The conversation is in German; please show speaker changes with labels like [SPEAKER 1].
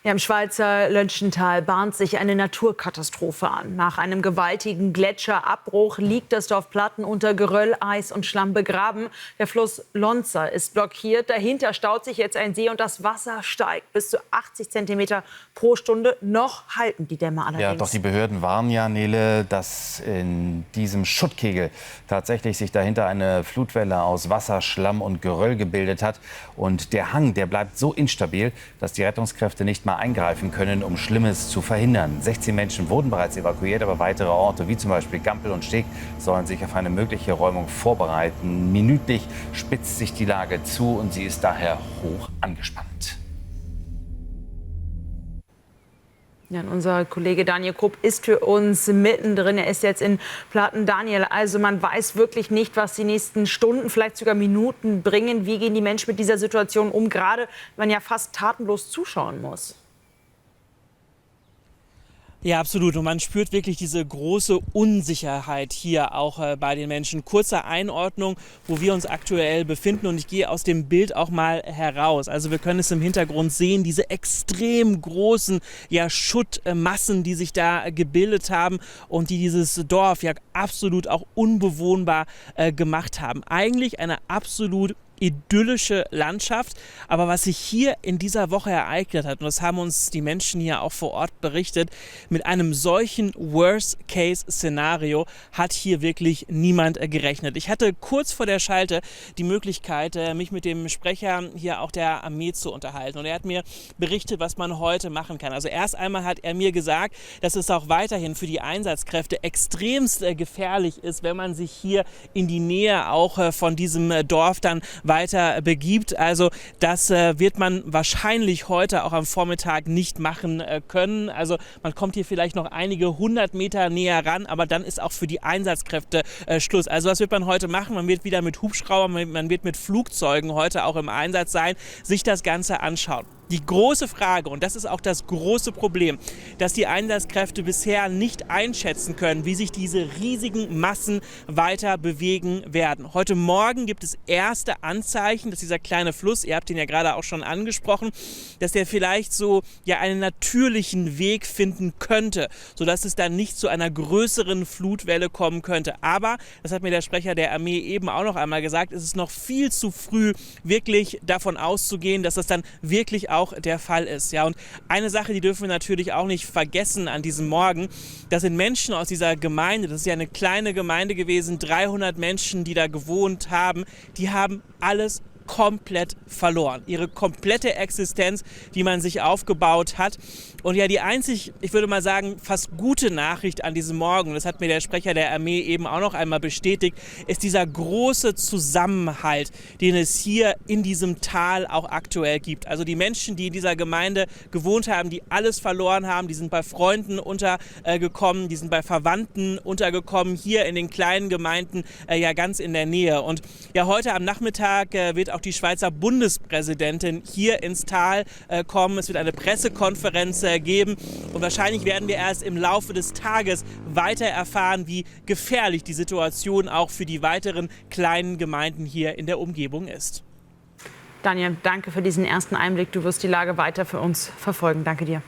[SPEAKER 1] Ja, im Schweizer Lönschental bahnt sich eine Naturkatastrophe an. Nach einem gewaltigen Gletscherabbruch liegt das Dorf Platten unter Geröll, Eis und Schlamm begraben. Der Fluss Lonza ist blockiert. Dahinter staut sich jetzt ein See und das Wasser steigt bis zu 80 Zentimeter pro Stunde. Noch halten die Dämme allerdings.
[SPEAKER 2] Ja, doch die Behörden warnen ja, Nele, dass in diesem Schuttkegel tatsächlich sich dahinter eine Flutwelle aus Wasser, Schlamm und Geröll gebildet hat. Und der Hang, der bleibt so instabil, dass die Rettungskräfte nicht mal eingreifen können, um Schlimmes zu verhindern. 16 Menschen wurden bereits evakuiert, aber weitere Orte, wie zum Beispiel Gampel und Steg, sollen sich auf eine mögliche Räumung vorbereiten. Minütlich spitzt sich die Lage zu und sie ist daher hoch angespannt.
[SPEAKER 1] Ja, unser Kollege Daniel Krupp ist für uns mittendrin. Er ist jetzt in Platten. Daniel, also man weiß wirklich nicht, was die nächsten Stunden, vielleicht sogar Minuten bringen. Wie gehen die Menschen mit dieser Situation um, gerade wenn man ja fast tatenlos zuschauen muss?
[SPEAKER 3] Ja, absolut. Und man spürt wirklich diese große Unsicherheit hier auch bei den Menschen. Kurze Einordnung, wo wir uns aktuell befinden. Und ich gehe aus dem Bild auch mal heraus. Also wir können es im Hintergrund sehen, diese extrem großen Schuttmassen, die sich da gebildet haben und die dieses Dorf ja absolut auch unbewohnbar gemacht haben. Eigentlich eine absolut idyllische Landschaft. Aber was sich hier in dieser Woche ereignet hat, und das haben uns die Menschen hier auch vor Ort berichtet, mit einem solchen Worst-Case-Szenario hat hier wirklich niemand gerechnet. Ich hatte kurz vor der Schalte die Möglichkeit, mich mit dem Sprecher hier auch der Armee zu unterhalten. Und er hat mir berichtet, was man heute machen kann. Also erst einmal hat er mir gesagt, dass es auch weiterhin für die Einsatzkräfte extremst gefährlich ist, wenn man sich hier in die Nähe auch von diesem Dorf dann weiter begibt. Also das wird man wahrscheinlich heute auch am Vormittag nicht machen können. Also man kommt hier vielleicht noch einige 100 Meter näher ran, aber dann ist auch für die Einsatzkräfte Schluss. Also was wird man heute machen? Man wird wieder mit Hubschraubern, man wird mit Flugzeugen heute auch im Einsatz sein, sich das Ganze anschauen. Die große Frage, und das ist auch das große Problem, dass die Einsatzkräfte bisher nicht einschätzen können, wie sich diese riesigen Massen weiter bewegen werden. Heute Morgen gibt es erste Anzeichen, dass dieser kleine Fluss, ihr habt ihn ja gerade auch schon angesprochen, dass der vielleicht so einen natürlichen Weg finden könnte, sodass es dann nicht zu einer größeren Flutwelle kommen könnte. Aber, das hat mir der Sprecher der Armee eben auch noch einmal gesagt, es ist noch viel zu früh, wirklich davon auszugehen, dass das dann wirklich auch der Fall ist. Ja, und eine Sache, die dürfen wir natürlich auch nicht vergessen an diesem Morgen, das sind Menschen aus dieser Gemeinde, das ist ja eine kleine Gemeinde gewesen, 300 Menschen, die da gewohnt haben, die haben alles komplett verloren. Ihre komplette Existenz, die man sich aufgebaut hat. Und ja, die einzig, ich würde mal sagen, fast gute Nachricht an diesem Morgen, das hat mir der Sprecher der Armee eben auch noch einmal bestätigt, ist dieser große Zusammenhalt, den es hier in diesem Tal auch aktuell gibt. Also die Menschen, die in dieser Gemeinde gewohnt haben, die alles verloren haben, die sind bei Freunden untergekommen, die sind bei Verwandten untergekommen, hier in den kleinen Gemeinden ganz in der Nähe. Und ja, heute am Nachmittag wird auch die Schweizer Bundespräsidentin hier ins Tal kommen. Es wird eine Pressekonferenz geben und wahrscheinlich werden wir erst im Laufe des Tages weiter erfahren, wie gefährlich die Situation auch für die weiteren kleinen Gemeinden hier in der Umgebung ist.
[SPEAKER 1] Daniel, danke für diesen ersten Einblick. Du wirst die Lage weiter für uns verfolgen. Danke dir.